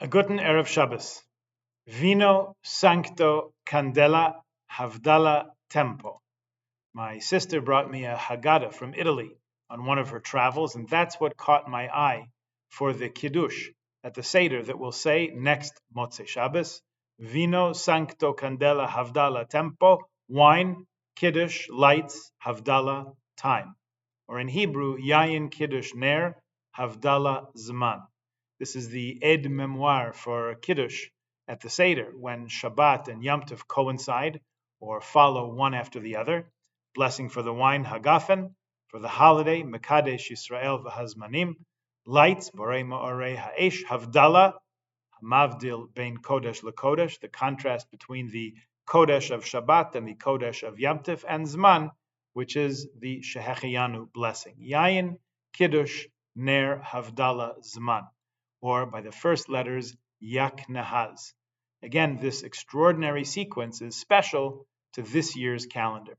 A guten Erev Shabbos. Vino sancto candela havdala tempo. My sister brought me a Haggadah from Italy on one of her travels, and that's what caught my eye for the Kiddush at the Seder that will say next Motzei Shabbos, Vino sancto candela havdala tempo, wine, Kiddush, lights, havdala, time. Or in Hebrew, Yayin Kiddush Ner, havdala zman. This is the Ed memoir for Kiddush at the Seder, when Shabbat and Yom Tov coincide or follow one after the other. Blessing for the wine, Hagafen, for the holiday, Mekadesh Yisrael v'Hazmanim, lights, Borei Ma'orei Ha'esh, Havdalah, Hamavdil Bein Kodesh LeKodesh, the contrast between the Kodesh of Shabbat and the Kodesh of Yom Tov, and Zman, which is the Shehecheyanu blessing. Yayin, Kiddush, Ner, Havdalah, Zman, or by the first letters, Yak Nahaz. Again, this extraordinary sequence is special to this year's calendar.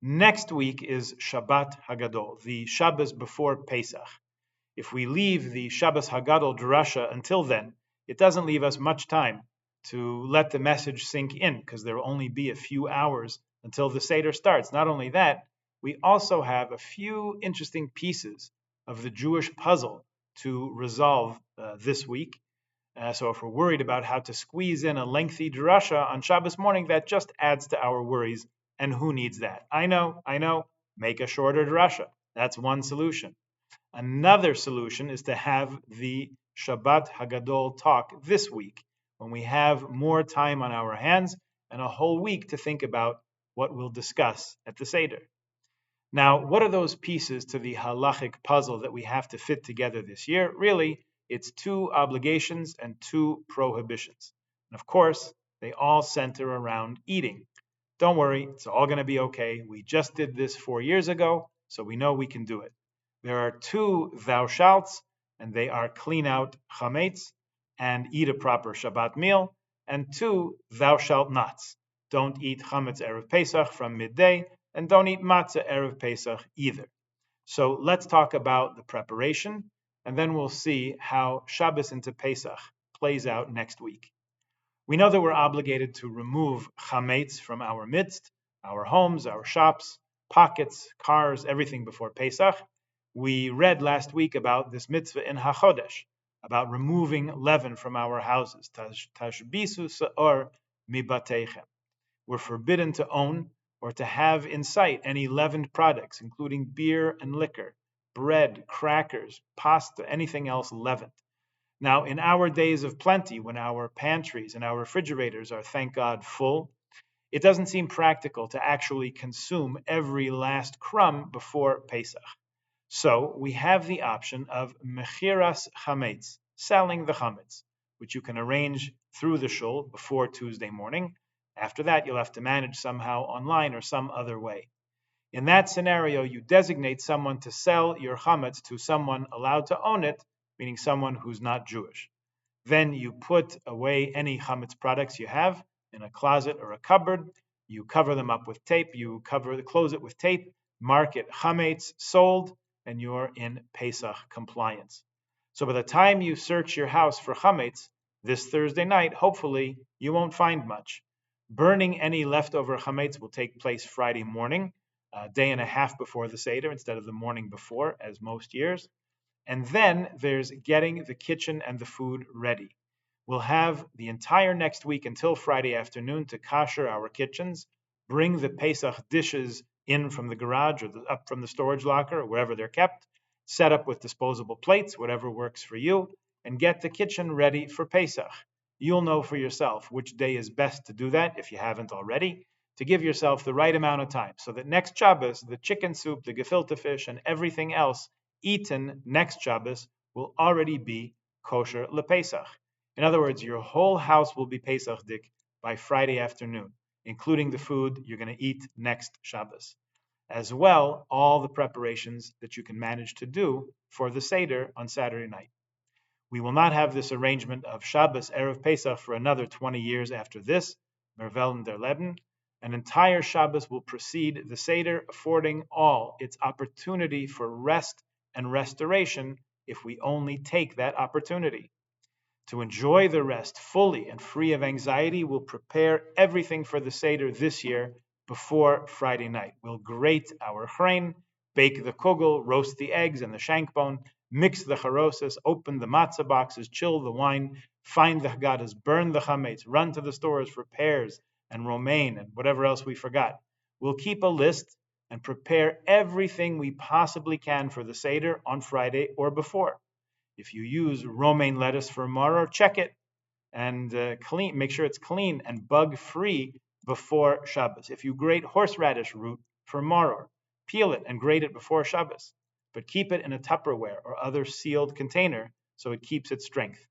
Next week is Shabbat Hagadol, the Shabbos before Pesach. If we leave the Shabbos Hagadol drasha until then, it doesn't leave us much time to let the message sink in, because there will only be a few hours until the Seder starts. Not only that, we also have a few interesting pieces of the Jewish puzzle to resolve this week. So if we're worried about how to squeeze in a lengthy drasha on Shabbos morning, that just adds to our worries. And who needs that? I know, make a shorter drasha. That's one solution. Another solution is to have the Shabbat Hagadol talk this week, when we have more time on our hands and a whole week to think about what we'll discuss at the Seder. Now, what are those pieces to the halachic puzzle that we have to fit together this year? Really, it's two obligations and two prohibitions. And of course, they all center around eating. Don't worry, it's all going to be okay. We just did this 4 years ago, so we know we can do it. There are two thou shalts, and they are clean out chametz and eat a proper Shabbat meal, and two thou shalt nots. Don't eat chametz erev Pesach from midday, and don't eat matzah erev Pesach either. So let's talk about the preparation, and then we'll see how Shabbos into Pesach plays out next week. We know that we're obligated to remove chametz from our midst, our homes, our shops, pockets, cars, everything before Pesach. We read last week about this mitzvah in HaChodesh, about removing leaven from our houses. Tashbisu se'or mibateichem. We're forbidden to own or to have in sight any leavened products, including beer and liquor, bread, crackers, pasta, anything else leavened. Now, in our days of plenty, when our pantries and our refrigerators are, thank God, full, it doesn't seem practical to actually consume every last crumb before Pesach. So we have the option of mechiras chametz, selling the chametz, which you can arrange through the shul before Tuesday morning. After that, you'll have to manage somehow online or some other way. In that scenario, you designate someone to sell your chametz to someone allowed to own it, meaning someone who's not Jewish. Then you put away any chametz products you have in a closet or a cupboard. You cover them up with tape. You close it with tape, mark it chametz, sold, and you're in Pesach compliance. So by the time you search your house for chametz this Thursday night, hopefully you won't find much. Burning any leftover chametz will take place Friday morning, a day and a half before the Seder instead of the morning before, as most years. And then there's getting the kitchen and the food ready. We'll have the entire next week until Friday afternoon to kosher our kitchens, bring the Pesach dishes in from the garage or up from the storage locker or wherever they're kept, set up with disposable plates, whatever works for you, and get the kitchen ready for Pesach. You'll know for yourself which day is best to do that, if you haven't already, to give yourself the right amount of time, so that next Shabbos, the chicken soup, the gefilte fish, and everything else eaten next Shabbos will already be kosher lePesach. In other words, your whole house will be Pesachdik by Friday afternoon, including the food you're going to eat next Shabbos. As well, all the preparations that you can manage to do for the Seder on Saturday night. We will not have this arrangement of Shabbos Erev Pesach for another 20 years after this, Mervel and der Leben. An entire Shabbos will precede the Seder, affording all its opportunity for rest and restoration if we only take that opportunity. To enjoy the rest fully and free of anxiety, we'll prepare everything for the Seder this year before Friday night. We'll grate our chrein, bake the kugel, roast the eggs and the shankbone, mix the charosas, open the matzah boxes, chill the wine, find the haggadahs, burn the chametz, run to the stores for pears and romaine and whatever else we forgot. We'll keep a list and prepare everything we possibly can for the Seder on Friday or before. If you use romaine lettuce for maror, check it and clean. Make sure it's clean and bug-free before Shabbos. If you grate horseradish root for maror, peel it and grate it before Shabbos, but keep it in a Tupperware or other sealed container so it keeps its strength.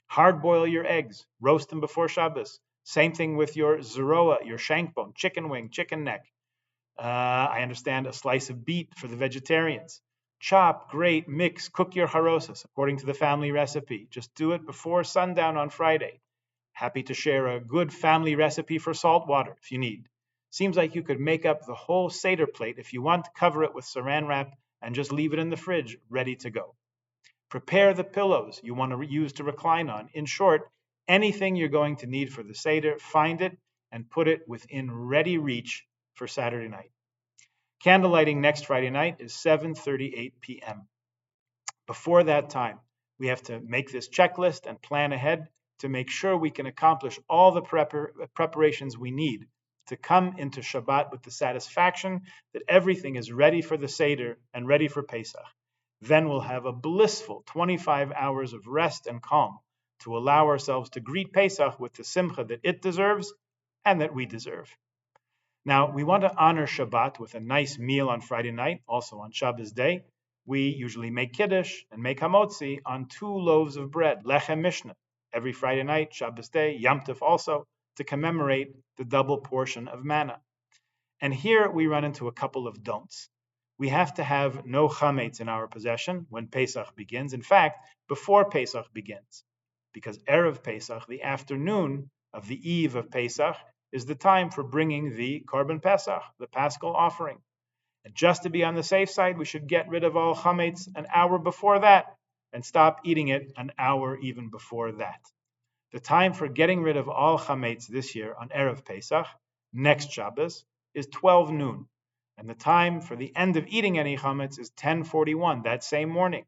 Hard boil your eggs, roast them before Shabbos. Same thing with your zeroa, your shankbone, chicken wing, chicken neck. I understand a slice of beet for the vegetarians. Chop, grate, mix, cook your harosas according to the family recipe. Just do it before sundown on Friday. Happy to share a good family recipe for salt water if you need. Seems like you could make up the whole Seder plate if you want, cover it with saran wrap, and just leave it in the fridge ready to go. Prepare the pillows you want to use to recline on. In short, anything you're going to need for the Seder, find it and put it within ready reach for Saturday night. Candle lighting next Friday night is 7:38 p.m. Before that time, we have to make this checklist and plan ahead to make sure we can accomplish all the preparations we need to come into Shabbat with the satisfaction that everything is ready for the Seder and ready for Pesach. Then we'll have a blissful 25 hours of rest and calm to allow ourselves to greet Pesach with the simcha that it deserves and that we deserve. Now, we want to honor Shabbat with a nice meal on Friday night, also on Shabbos day. We usually make Kiddush and make Hamotzi on 2 loaves of bread, Lechem Mishnah, every Friday night, Shabbos day, Yom Tov also, to commemorate the double portion of manna. And here we run into a couple of don'ts. We have to have no chametz in our possession when Pesach begins. In fact, before Pesach begins, because Erev Pesach, the afternoon of the eve of Pesach, is the time for bringing the Korban Pesach, the Paschal offering. And just to be on the safe side, we should get rid of all chametz an hour before that and stop eating it an hour even before that. The time for getting rid of all chametz this year on Erev Pesach, next Shabbos, is 12 noon. And the time for the end of eating any chametz is 10:41 that same morning.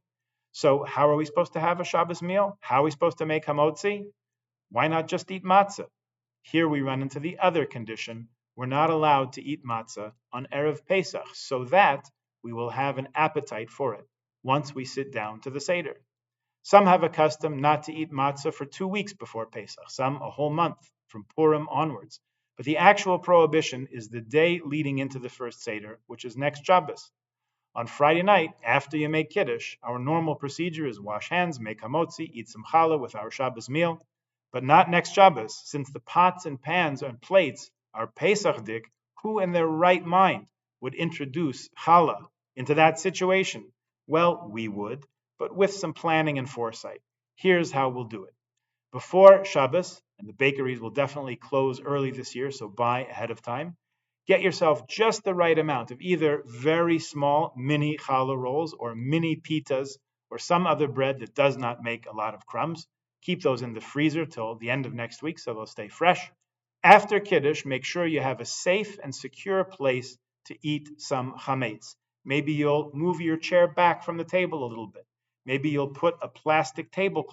So how are we supposed to have a Shabbos meal? How are we supposed to make hamotzi? Why not just eat matzah? Here we run into the other condition. We're not allowed to eat matzah on Erev Pesach, so that we will have an appetite for it once we sit down to the Seder. Some have a custom not to eat matzah for 2 weeks before Pesach, some a whole month, from Purim onwards. But the actual prohibition is the day leading into the first Seder, which is next Shabbos. On Friday night, after you make Kiddush, our normal procedure is wash hands, make hamotzi, eat some challah with our Shabbos meal. But not next Shabbos, since the pots and pans and plates are Pesachdik. Who in their right mind would introduce challah into that situation? Well, we would, but with some planning and foresight. Here's how we'll do it. Before Shabbos, and the bakeries will definitely close early this year, so buy ahead of time, get yourself just the right amount of either very small mini challah rolls or mini pitas or some other bread that does not make a lot of crumbs. Keep those in the freezer till the end of next week so they'll stay fresh. After Kiddush, make sure you have a safe and secure place to eat some chametz. Maybe you'll move your chair back from the table a little bit. Maybe you'll put a plastic table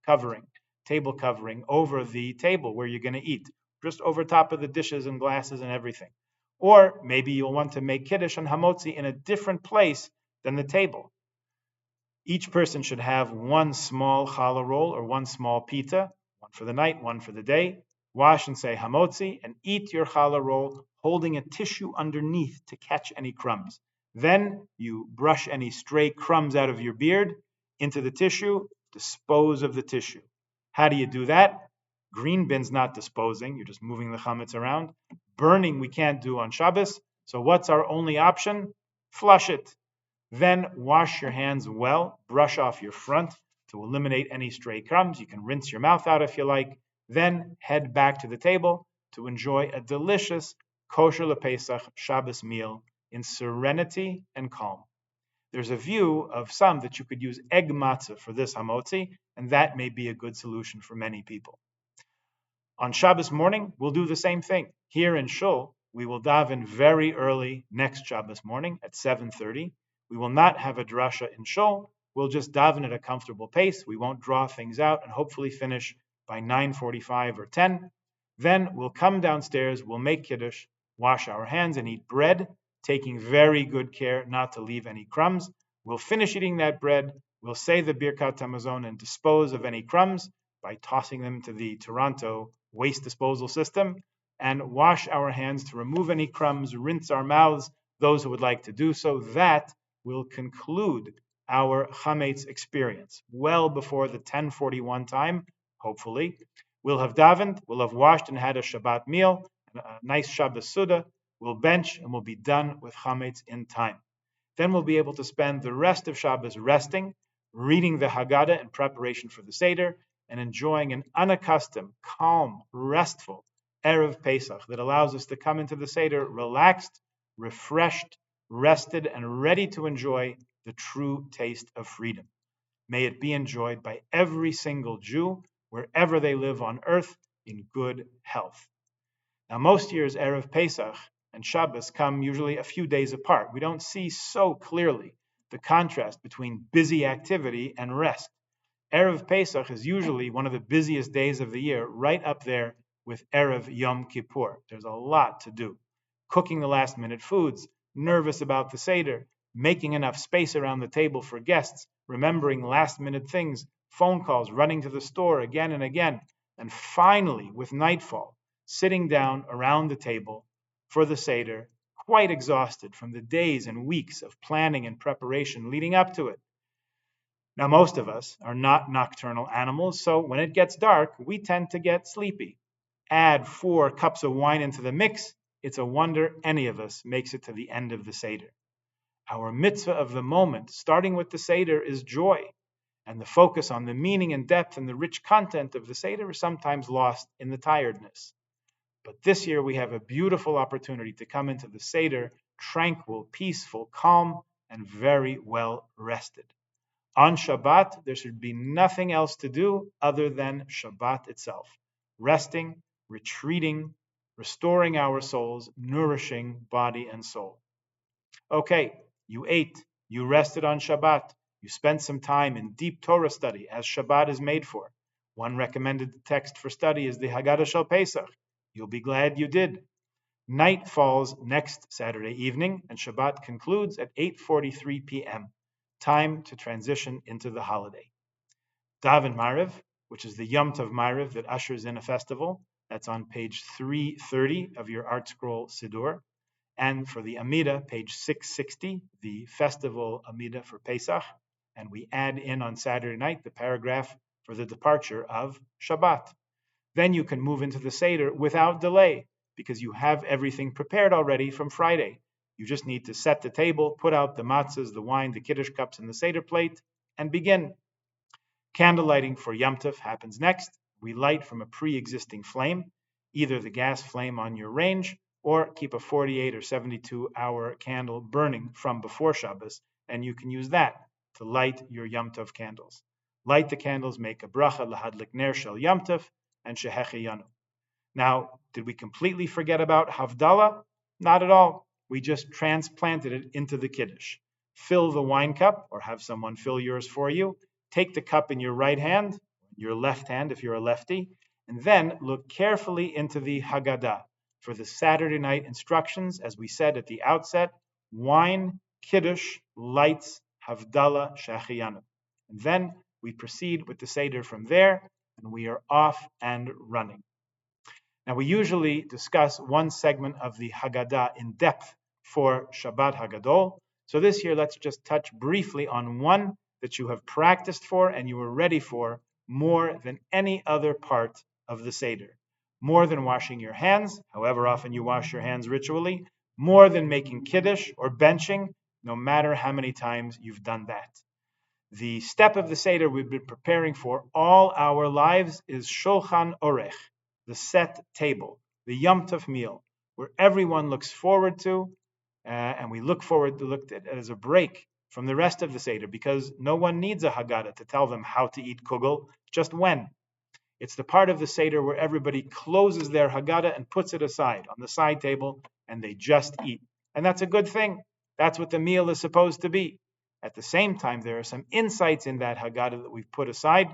covering over the table where you're going to eat, just over top of the dishes and glasses and everything. Or maybe you'll want to make Kiddush and Hamotzi in a different place than the table. Each person should have 1 small challah roll or 1 small pita, 1 for the night, 1 for the day. Wash and say Hamotzi and eat your challah roll, holding a tissue underneath to catch any crumbs. Then you brush any stray crumbs out of your beard into the tissue, dispose of the tissue. How do you do that? Green bin's not disposing, you're just moving the chametz around. Burning we can't do on Shabbos, so what's our only option? Flush it. Then wash your hands well, brush off your front to eliminate any stray crumbs. You can rinse your mouth out if you like. Then head back to the table to enjoy a delicious kosher LePesach Shabbos meal in serenity and calm. There's a view of some that you could use egg matzah for this hamotzi, and that may be a good solution for many people. On Shabbos morning, we'll do the same thing. Here in Shul, we will daven very early next Shabbos morning at 7:30. We will not have a drasha in Shul. We'll just daven at a comfortable pace. We won't draw things out and hopefully finish by 9:45 or 10. Then we'll come downstairs, we'll make Kiddush, wash our hands and eat bread, taking very good care not to leave any crumbs. We'll finish eating that bread. We'll say the Birkat Hamazon and dispose of any crumbs by tossing them to the Toronto waste disposal system, and wash our hands to remove any crumbs, rinse our mouths, those who would like to do so. That will conclude our chametz experience well before the 10:41 time, hopefully. We'll have davened, we'll have washed and had a Shabbat meal, a nice Shabbos Suda, we'll bench, and we'll be done with chametz in time. Then we'll be able to spend the rest of Shabbos resting, reading the Haggadah in preparation for the Seder, and enjoying an unaccustomed, calm, restful Erev Pesach that allows us to come into the Seder relaxed, refreshed, rested, and ready to enjoy the true taste of freedom. May it be enjoyed by every single Jew, wherever they live on earth, in good health. Now, most years, Erev Pesach and Shabbos come usually a few days apart. We don't see so clearly the contrast between busy activity and rest. Erev Pesach is usually one of the busiest days of the year, right up there with Erev Yom Kippur. There's a lot to do. Cooking the last minute foods, nervous about the Seder, making enough space around the table for guests, remembering last minute things, phone calls, running to the store again and again, and finally, with nightfall, sitting down around the table for the Seder, quite exhausted from the days and weeks of planning and preparation leading up to it. Now, most of us are not nocturnal animals, so when it gets dark, we tend to get sleepy. Add 4 cups of wine into the mix, it's a wonder any of us makes it to the end of the Seder. Our mitzvah of the moment, starting with the Seder, is joy, and the focus on the meaning and depth and the rich content of the Seder is sometimes lost in the tiredness. But this year we have a beautiful opportunity to come into the Seder tranquil, peaceful, calm, and very well rested. On Shabbat, there should be nothing else to do other than Shabbat itself. Resting, retreating, restoring our souls, nourishing body and soul. Okay, you ate, you rested on Shabbat, you spent some time in deep Torah study, as Shabbat is made for. One recommended text for study is the Haggadah Shel Pesach. You'll be glad you did. Night falls next Saturday evening, and Shabbat concludes at 8:43 p.m. Time to transition into the holiday. Daven Mariv, which is the Yom Tov Mariv that ushers in a festival. That's on page 330 of your Art Scroll Siddur. And for the Amida, page 660, the festival Amida for Pesach. And we add in on Saturday night the paragraph for the departure of Shabbat. Then you can move into the Seder without delay, because you have everything prepared already from Friday. You just need to set the table, put out the matzahs, the wine, the Kiddush cups, and the Seder plate, and begin. Candle lighting for Yom Tov happens next. We light from a pre-existing flame, either the gas flame on your range, or keep a 48 or 72-hour candle burning from before Shabbos, and you can use that to light your Yom Tov candles. Light the candles, make a bracha lahadlik ner shel Yom Tov, and shehecheyanu. Now, did we completely forget about Havdalah? Not at all. We just transplanted it into the Kiddush. Fill the wine cup, or have someone fill yours for you. Take the cup in your right hand, your left hand if you're a lefty, and then look carefully into the Haggadah for the Saturday night instructions. As we said at the outset, wine, Kiddush, lights, Havdalah, Shehecheyanu. And then we proceed with the Seder from there, and we are off and running. Now, we usually discuss one segment of the Haggadah in depth for Shabbat Hagadol. So this year, let's just touch briefly on one that you have practiced for and you are ready for more than any other part of the Seder. More than washing your hands, however often you wash your hands ritually, more than making Kiddush or benching, no matter how many times you've done that. The step of the Seder we've been preparing for all our lives is Shulchan Orech, the set table, the Yom Tov meal, where everyone looks forward to, and we look forward to look at it as a break from the rest of the Seder, because no one needs a Haggadah to tell them how to eat kugel, just when. It's the part of the Seder where everybody closes their Haggadah and puts it aside on the side table, and they just eat. And that's a good thing. That's what the meal is supposed to be. At the same time, there are some insights in that Haggadah that we've put aside.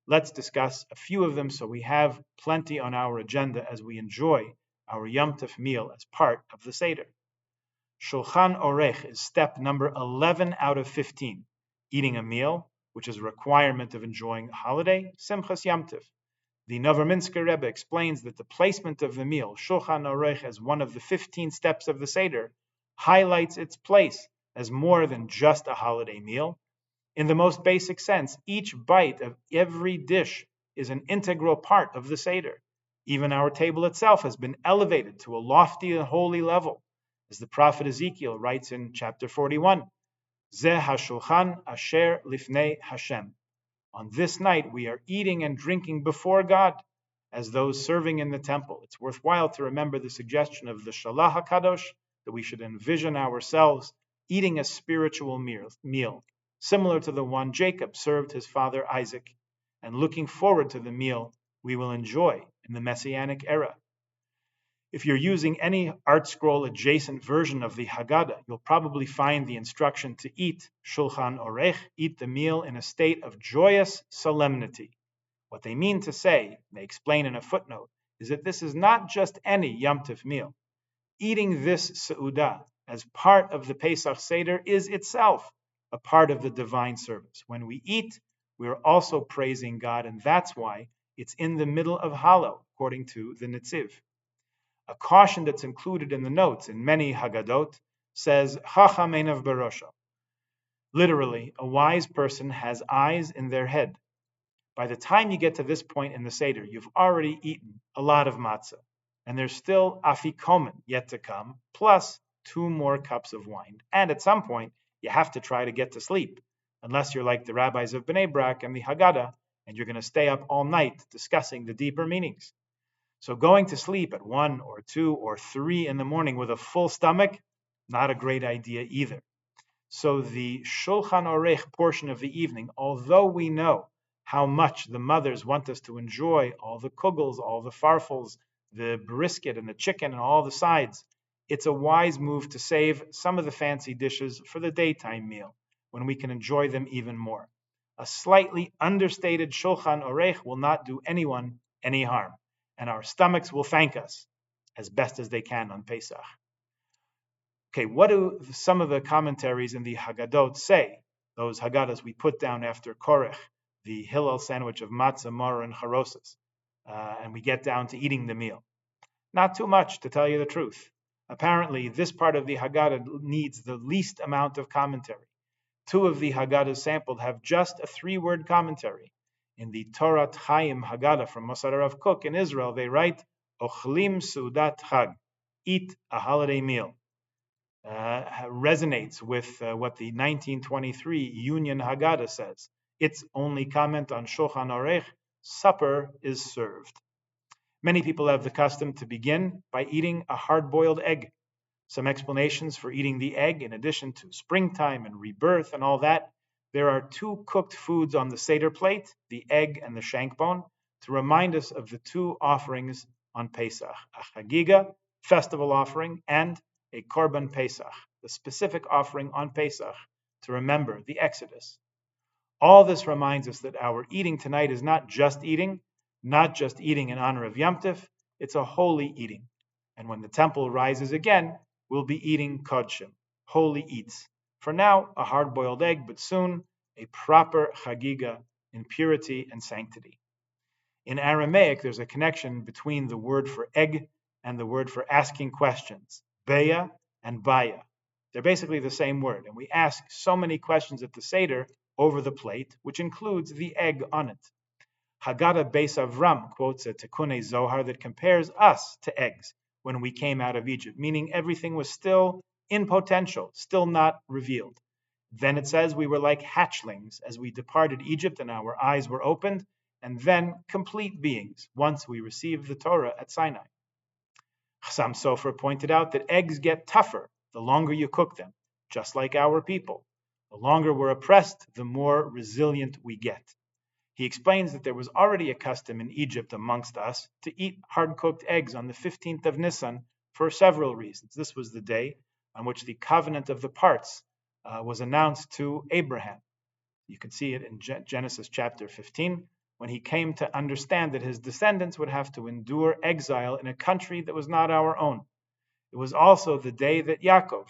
Let's discuss a few of them so we have plenty on our agenda as we enjoy our Yom Tov meal as part of the Seder. Shulchan Orech is step number 11 out of 15. Eating a meal, which is a requirement of enjoying a holiday, Simchas Yom Tov. The Novominsker Rebbe explains that the placement of the meal, Shulchan Orech, as one of the 15 steps of the Seder, highlights its place as more than just a holiday meal. In the most basic sense, each bite of every dish is an integral part of the Seder. Even our table itself has been elevated to a lofty and holy level. As the prophet Ezekiel writes in chapter 41, Zeh HaShulchan Asher Lifnei Hashem. On this night, we are eating and drinking before God, as those serving in the temple. It's worthwhile to remember the suggestion of the Shalach HaKadosh, that we should envision ourselves eating a spiritual meal, similar to the one Jacob served his father Isaac, and looking forward to the meal we will enjoy in the Messianic era. If you're using any art scroll adjacent version of the Haggadah, you'll probably find the instruction to eat Shulchan Orech, eat the meal in a state of joyous solemnity. What they mean to say, they explain in a footnote, is that this is not just any Yom Tov meal. Eating this Seudah as part of the Pesach Seder is itself a part of the divine service. When we eat, we are also praising God, and that's why it's in the middle of Hallel, according to the Netziv. A caution that's included in the notes in many Haggadot says, Chacham einav barosho. Literally, a wise person has eyes in their head. By the time you get to this point in the Seder, you've already eaten a lot of matzah, and there's still afikomen yet to come, plus 2 more cups of wine. And at some point, you have to try to get to sleep, unless you're like the rabbis of Bnei Brak and the Haggadah, and you're going to stay up all night discussing the deeper meanings. So going to sleep at 1 or 2 or 3 in the morning with a full stomach, not a great idea either. So the Shulchan Orech portion of the evening, although we know how much the mothers want us to enjoy all the kugels, all the farfels, the brisket and the chicken and all the sides, it's a wise move to save some of the fancy dishes for the daytime meal, when we can enjoy them even more. A slightly understated Shulchan Orech will not do anyone any harm, and our stomachs will thank us as best as they can on Pesach. Okay, what do some of the commentaries in the Haggadot say? Those Haggadahs we put down after Korech, the Hillel sandwich of matzah, maror, and charosas, and we get down to eating the meal. Not too much, to tell you the truth. Apparently, this part of the Haggadah needs the least amount of commentary. 2 of the Haggadahs sampled have just a 3-word commentary. In the Torah Chaim Haggadah from Mosar Rav Kook in Israel, they write, Ochlim Sudat Chag, eat a holiday meal. Resonates with what the 1923 Union Haggadah says. Its only comment on Shulchan Orech, supper is served. Many people have the custom to begin by eating a hard-boiled egg. Some explanations for eating the egg, in addition to springtime and rebirth and all that. There are 2 cooked foods on the Seder plate, the egg and the shank bone, to remind us of the 2 offerings on Pesach, a Chagiga, festival offering, and a Korban Pesach, the specific offering on Pesach to remember the Exodus. All this reminds us that our eating tonight is not just eating in honor of Yom Tov, it's a holy eating. And when the temple rises again, we'll be eating kodshim, holy eats. For now, a hard-boiled egg, but soon a proper chagiga in purity and sanctity. In Aramaic, there's a connection between the word for egg and the word for asking questions, beya and baya. They're basically the same word, and we ask so many questions at the Seder over the plate, which includes the egg on it. Haggadah Beis Avram quotes a Tikunei Zohar that compares us to eggs when we came out of Egypt, meaning everything was still in potential, still not revealed. Then it says we were like hatchlings as we departed Egypt and our eyes were opened, and then complete beings once we received the Torah at Sinai. Chassam Sofer pointed out that eggs get tougher the longer you cook them, just like our people. The longer we're oppressed, the more resilient we get. He explains that there was already a custom in Egypt amongst us to eat hard-cooked eggs on the 15th of Nisan for several reasons. This was the day on which the covenant of the parts was announced to Abraham. You can see it in Genesis chapter 15, when he came to understand that his descendants would have to endure exile in a country that was not our own. It was also the day that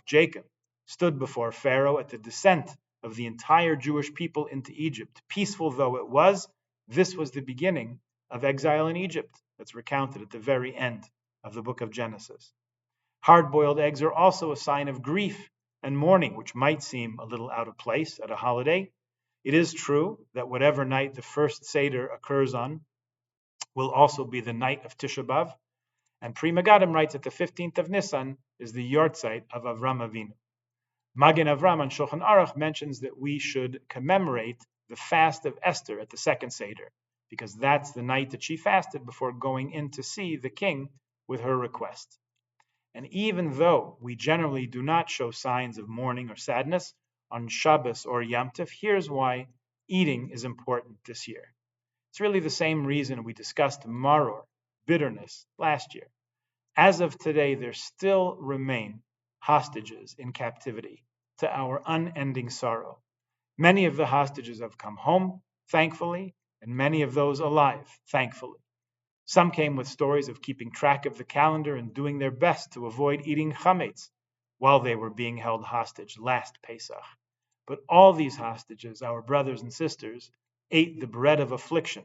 Jacob, stood before Pharaoh at the descent of the entire Jewish people into Egypt. Peaceful though it was, this was the beginning of exile in Egypt that's recounted at the very end of the book of Genesis. Hard-boiled eggs are also a sign of grief and mourning, which might seem a little out of place at a holiday. It is true that whatever night the first Seder occurs on will also be the night of Tisha B'Av, and Pri Megadim writes that the 15th of Nisan is the yahrzeit of Avram Avinu. Magen Avram on Shulchan Aruch mentions that we should commemorate the fast of Esther at the second Seder, because that's the night that she fasted before going in to see the king with her request. And even though we generally do not show signs of mourning or sadness on Shabbos or Yom Tov, here's why eating is important this year. It's really the same reason we discussed maror, bitterness, last year. As of today, there still remain hostages in captivity to our unending sorrow. Many of the hostages have come home, thankfully, and many of those alive, thankfully. Some came with stories of keeping track of the calendar and doing their best to avoid eating chametz while they were being held hostage last Pesach. But all these hostages, our brothers and sisters, ate the bread of affliction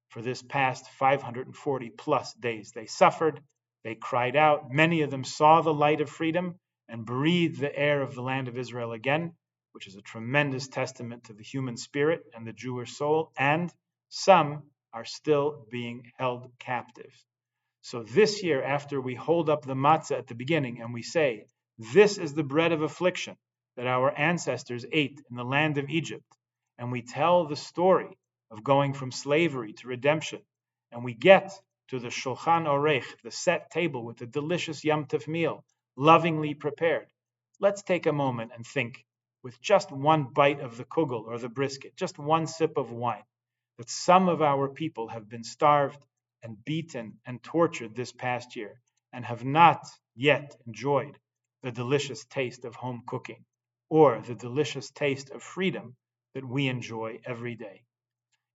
for this past 540 plus days. They suffered, they cried out. Many of them saw the light of freedom and breathed the air of the land of Israel again, which is a tremendous testament to the human spirit and the Jewish soul, and some are still being held captive. So this year, after we hold up the matzah at the beginning and we say, this is the bread of affliction that our ancestors ate in the land of Egypt, and we tell the story of going from slavery to redemption, and we get to the Shulchan Orech, the set table with the delicious Yom Tov meal, lovingly prepared, let's take a moment and think, with just one bite of the kugel or the brisket, just one sip of wine, that some of our people have been starved and beaten and tortured this past year and have not yet enjoyed the delicious taste of home cooking or the delicious taste of freedom that we enjoy every day.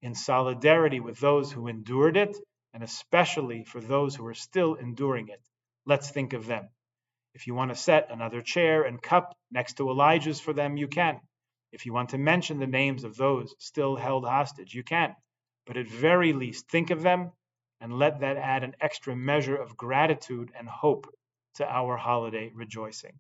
In solidarity with those who endured it, and especially for those who are still enduring it, let's think of them. If you want to set another chair and cup next to Elijah's for them, you can. If you want to mention the names of those still held hostage, you can. But at very least, think of them and let that add an extra measure of gratitude and hope to our holiday rejoicing.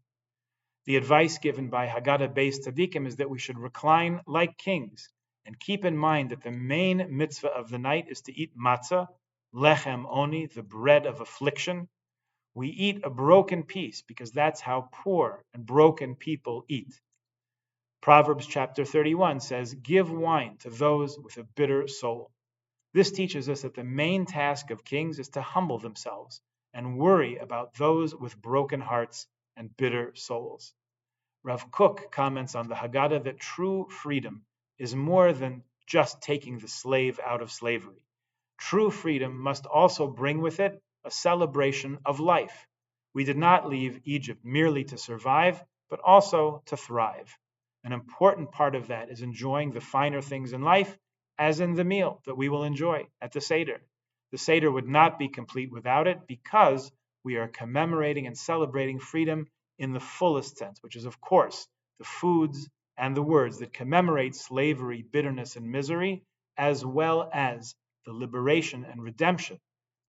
The advice given by Haggadah Beis Tzaddikim is that we should recline like kings and keep in mind that the main mitzvah of the night is to eat matzah, lechem oni, the bread of affliction. We eat a broken piece because that's how poor and broken people eat. Proverbs chapter 31 says, give wine to those with a bitter soul. This teaches us that the main task of kings is to humble themselves and worry about those with broken hearts and bitter souls. Rav Kook comments on the Haggadah that true freedom is more than just taking the slave out of slavery. True freedom must also bring with it a celebration of life. We did not leave Egypt merely to survive, but also to thrive. An important part of that is enjoying the finer things in life, as in the meal that we will enjoy at the Seder. The Seder would not be complete without it because we are commemorating and celebrating freedom in the fullest sense, which is, of course, the foods and the words that commemorate slavery, bitterness, and misery, as well as the liberation and redemption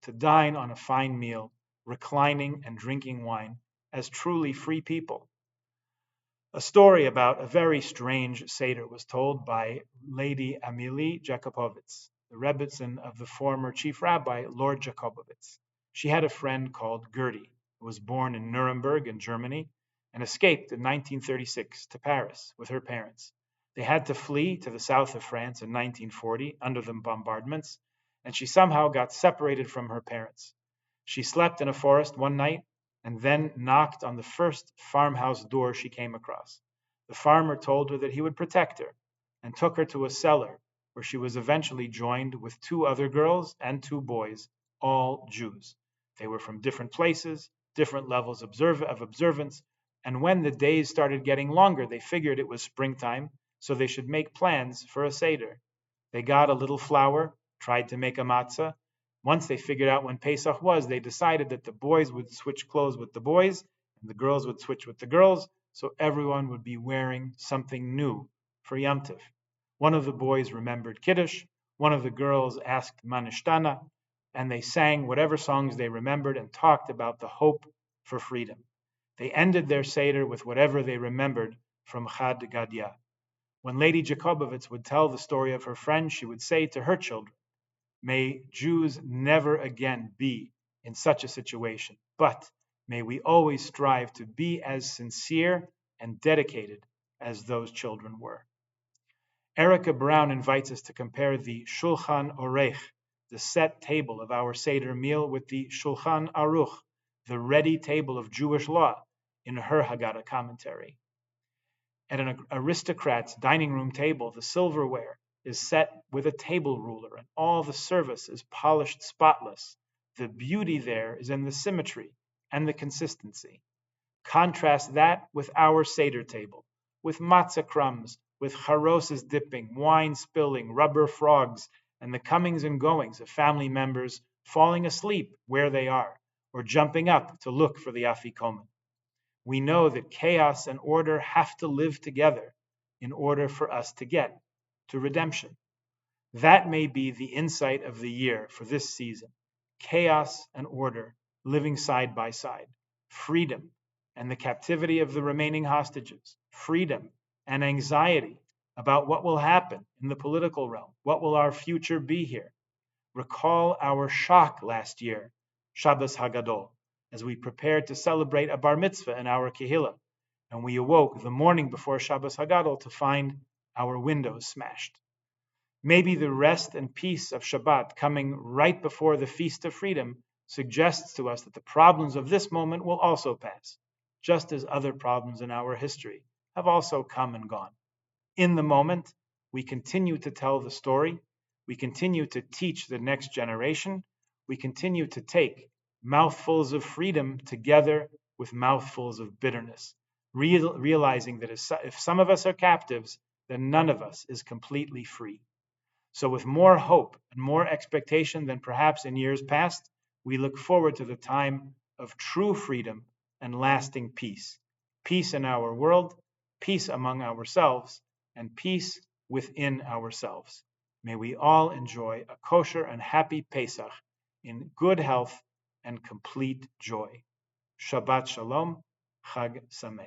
to dine on a fine meal, reclining and drinking wine as truly free people. A story about a very strange Seder was told by Lady Amelie Jakobowitz, the Rebbitzin of the former chief rabbi, Lord Jakobowitz. She had a friend called Gertie, who was born in Nuremberg in Germany and escaped in 1936 to Paris with her parents. They had to flee to the south of France in 1940 under the bombardments, and she somehow got separated from her parents. She slept in a forest one night and then knocked on the first farmhouse door she came across. The farmer told her that he would protect her and took her to a cellar where she was eventually joined with two other girls and two boys, all Jews. They were from different places, different levels of observance, and when the days started getting longer, they figured it was springtime, so they should make plans for a Seder. They got a little flour, tried to make a matzah. Once they figured out when Pesach was, they decided that the boys would switch clothes with the boys and the girls would switch with the girls, so everyone would be wearing something new for Yom Tov. One of the boys remembered Kiddush, one of the girls asked Manishtana, and they sang whatever songs they remembered and talked about the hope for freedom. They ended their Seder with whatever they remembered from Chad Gadya. When Lady Jacobovitz would tell the story of her friend, she would say to her children, "May Jews never again be in such a situation, but may we always strive to be as sincere and dedicated as those children were." Erica Brown invites us to compare the Shulchan Orech, the set table of our Seder meal, with the Shulchan Aruch, the ready table of Jewish law, in her Haggadah commentary. At an aristocrat's dining room table, the silverware is set with a table ruler, and all the service is polished spotless. The beauty there is in the symmetry and the consistency. Contrast that with our Seder table, with matzah crumbs, with charoses dipping, wine spilling, rubber frogs, and the comings and goings of family members falling asleep where they are, or jumping up to look for the afikomen. We know that chaos and order have to live together in order for us to get to redemption. That may be the insight of the year for this season. Chaos and order living side by side. Freedom and the captivity of the remaining hostages. Freedom and anxiety about what will happen in the political realm. What will our future be here? Recall our shock last year, Shabbos Hagadol, as we prepared to celebrate a bar mitzvah in our kehillah, and we awoke the morning before Shabbos Hagadol to find our windows smashed. Maybe the rest and peace of Shabbat coming right before the Feast of Freedom suggests to us that the problems of this moment will also pass, just as other problems in our history have also come and gone. In the moment, we continue to tell the story, we continue to teach the next generation, we continue to take mouthfuls of freedom together with mouthfuls of bitterness, realizing that if some of us are captives, then none of us is completely free. So with more hope and more expectation than perhaps in years past, we look forward to the time of true freedom and lasting peace. Peace in our world, peace among ourselves, and peace within ourselves. May we all enjoy a kosher and happy Pesach in good health and complete joy. Shabbat Shalom, Chag Sameach.